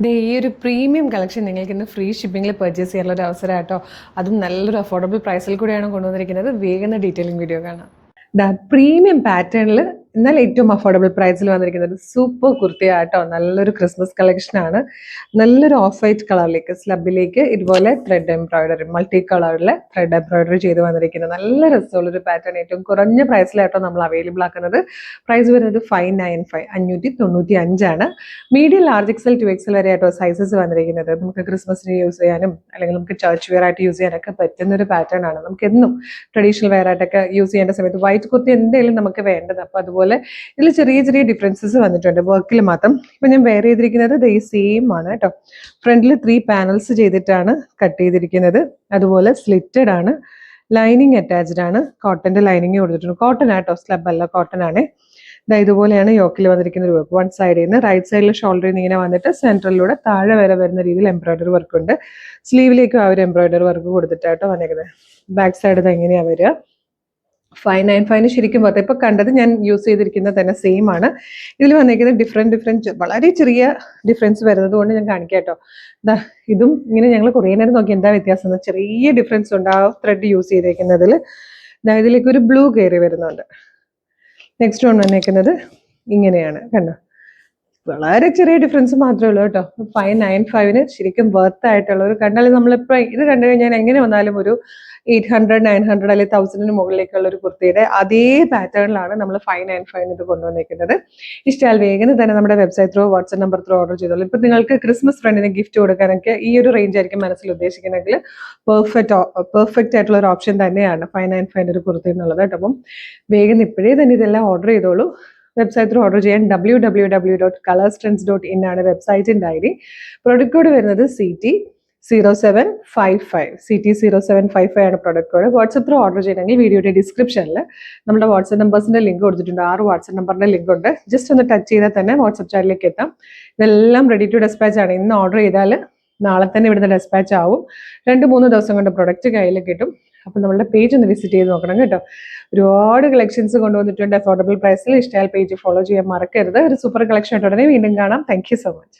ഈ ഒരു premium collection നിങ്ങൾക്ക് ഇന്ന് ഫ്രീ ഷിപ്പിംഗിൽ പർച്ചേസ് ചെയ്യാനുള്ള ഒരു അവസരം കേട്ടോ. അതും നല്ലൊരു അഫോർഡബിൾ പ്രൈസിൽ കൂടിയാണ് കൊണ്ടുവന്നിരിക്കുന്നത്. വേഗം ഡീറ്റെയിലിംഗ് വീഡിയോ കാണാം. പ്രീമിയം പാറ്റേണിൽ എന്നാൽ ഏറ്റവും അഫോർഡബിൾ പ്രൈസിൽ വന്നിരിക്കുന്നത് സൂപ്പർ കുർത്തിയാട്ടോ. നല്ലൊരു ക്രിസ്മസ് കളക്ഷനാണ്. നല്ലൊരു ഓഫ് വൈറ്റ് കളറിലേക്ക് സ്ലബിലേക്ക് ഇതുപോലെ ത്രെഡ് എംബ്രോയിഡറി, മൾട്ടി കളറിലെ ത്രെഡ് എംബ്രോയിഡറി ചെയ്ത് വന്നിരിക്കുന്നത് നല്ല രസമുള്ളൊരു പാറ്റേൺ. ഏറ്റവും കുറഞ്ഞ പ്രൈസിലായിട്ടോ നമ്മൾ അവൈലബിൾ ആക്കുന്നത്. പ്രൈസ് വരുന്നത് 595 595 മീഡിയം ലാർജ് എക്സൽ 2XL വരെ ആയിട്ടോ സൈസസ് വന്നിരിക്കുന്നത്. നമുക്ക് ക്രിസ്മസിന് യൂസ് ചെയ്യാനും അല്ലെങ്കിൽ നമുക്ക് ചർച്ച് വെയർ ആയിട്ട് യൂസ് ചെയ്യാനൊക്കെ പറ്റുന്ന ഒരു പാറ്റേൺ ആണ്. നമുക്ക് എന്നും ട്രഡീഷണൽ വെയർ ആയിട്ടൊക്കെ യൂസ് ചെയ്യേണ്ട സമയത്ത് വൈറ്റ് കുർത്തി എന്തെങ്കിലും നമുക്ക് വേണ്ടത്. അപ്പോൾ അതുപോലെ ഇതിൽ ചെറിയ ചെറിയ ഡിഫറൻസസ് വന്നിട്ടുണ്ട് വർക്കിൽ മാത്രം. ഇപ്പം ഞാൻ വെയർ ചെയ്തിരിക്കുന്നത് ഈ സെയിം ആണ് കേട്ടോ. ഫ്രണ്ടിൽ 3 പാനൽസ് ചെയ്തിട്ടാണ് കട്ട് ചെയ്തിരിക്കുന്നത്. അതുപോലെ സ്ലിറ്റഡ് ആണ്, ലൈനിങ് അറ്റാച്ച്ഡ് ആണ്, കോട്ടന്റെ ലൈനിങ് കൊടുത്തിട്ടുണ്ട്. കോട്ടൺ ആട്ടോ, സ്ലബ് അല്ല, കോട്ടൺ ആണ്. ഇതുപോലെയാണ് യോക്കിൽ വന്നിരിക്കുന്ന ഒരു വർക്ക്. വൺ സൈഡിൽ നിന്ന് റൈറ്റ് സൈഡിൽ ഷോൾഡറിൽ നിന്ന് ഇങ്ങനെ വന്നിട്ട് സെൻട്രലിലൂടെ താഴെ വരെ വരുന്ന രീതിയിൽ എംബ്രോയിഡറി വർക്ക് ഉണ്ട്. സ്ലീവിലേക്കും ആ ഒരു എംബ്രോയിഡറി വർക്ക് കൊടുത്തിട്ടാട്ടോ വന്നിരിക്കുന്നത്. ബാക്ക് സൈഡ് ഇത് എങ്ങനെയാണ് വരിക. 595 ശരിക്കും പറഞ്ഞാൽ ഇപ്പൊ കണ്ടത് ഞാൻ യൂസ് ചെയ്തിരിക്കുന്നത് തന്നെ സെയിം ആണ്. ഇതിൽ വന്നിരിക്കുന്നത് ഡിഫറെന്റ് വളരെ ചെറിയ ഡിഫറൻസ് വരുന്നത് കൊണ്ട് ഞാൻ കാണിക്കാം കേട്ടോ. ഇതും ഇങ്ങനെ ഞങ്ങൾ കുറേ നേരം നോക്കി എന്താ വ്യത്യാസം, ചെറിയ ഡിഫറൻസ് ഉണ്ട് ആ ത്രെഡ് യൂസ് ചെയ്തേക്കുന്നതിൽ. ഇതിലേക്ക് ഒരു ബ്ലൂ കയറി വരുന്നുണ്ട്. നെക്സ്റ്റ് വൺ വന്നേക്കുന്നത് ഇങ്ങനെയാണ്, കണ്ടോ. വളരെ ചെറിയ ഡിഫറൻസ് മാത്രമേ ഉള്ളൂ കേട്ടോ. 595 ശരിക്കും വർത്ത് ആയിട്ടുള്ള ഒരു കണ്ടാൽ നമ്മളിപ്പോ ഇത് കണ്ടു കഴിഞ്ഞാൽ എങ്ങനെ വന്നാലും ഒരു 800 900 അല്ലെങ്കിൽ 1000 മുകളിലേക്കുള്ള ഒരു കുർത്തിയുടെ അതേ പാറ്റേണിലാണ് നമ്മൾ 595 ഇത് കൊണ്ടുവന്നിരിക്കുന്നത്. ഇഷ്ടമായാൽ വേഗം തന്നെ നമ്മുടെ website through WhatsApp number through order ചെയ്തോളൂ. ഇപ്പൊ നിങ്ങൾക്ക് ക്രിസ്മസ് ഫ്രണ്ടിന് ഗിഫ്റ്റ് കൊടുക്കാനൊക്കെ ഈ ഒരു റേഞ്ച് ആയിരിക്കും മനസ്സിൽ ഉദ്ദേശിക്കുന്നെങ്കിൽ പെർഫെക്റ്റ് ആയിട്ടുള്ള ഒരു ഓപ്ഷൻ തന്നെയാണ് 595 ഒരു കുർത്തി എന്നുള്ളത് കേട്ടോ. അപ്പം വേഗം ഇപ്പോഴേ തന്നെ ഇതെല്ലാം ഓർഡർ ചെയ്തോളൂ. വെബ്സൈറ്റ് ത്രൂ ഓർഡർ ചെയ്യാൻ www.colorstrends.in ആണ് വെബ്സൈറ്റിന്റെ ID. പ്രൊഡക്റ്റ് കോഡ് വരുന്നത് CT0755 ആണ് product code. WhatsApp through order ചെയ്യണമെങ്കിൽ വീഡിയോയുടെ ഡിസ്ക്രിപ്ഷനിൽ നമ്മുടെ വാട്സ്ആപ്പ് നമ്പേഴ്സിന്റെ ലിങ്ക് കൊടുത്തിട്ടുണ്ട്. 6 വാട്സ്ആപ്പ് നമ്പറിന്റെ ലിങ്ക് ഉണ്ട്. ജസ്റ്റ് ഒന്ന് ടച്ച് ചെയ്താൽ തന്നെ വാട്സ്ആപ്പ് ചാറ്റിലേക്ക് എത്താം. ഇതെല്ലാം റെഡി ടു ഡെസ്പാച്ച് ആണ്. ഇന്ന് ഓർഡർ ചെയ്താൽ നാളെ തന്നെ ഇവിടുന്ന് ഡെസ്പാച്ച് ആവും. 2-3 ദിവസം കൊണ്ട് പ്രൊഡക്റ്റ് കയ്യിൽ കിട്ടും. അപ്പം നമ്മളുടെ പേജ് ഒന്ന് വിസിറ്റ് ചെയ്ത് നോക്കണം കേട്ടോ. ഒരുപാട് കളക്ഷൻസ് കൊണ്ടുവന്നിട്ടുണ്ട് അഫോർഡബിൾ പ്രൈസിൽ. ഇഷ്ടമായാൽ പേജ് ഫോളോ ചെയ്യാൻ മറക്കരുത്. ഒരു സൂപ്പർ കളക്ഷൻ ആയിട്ട് ഉടനെ വീണ്ടും കാണാം. Thank you so much.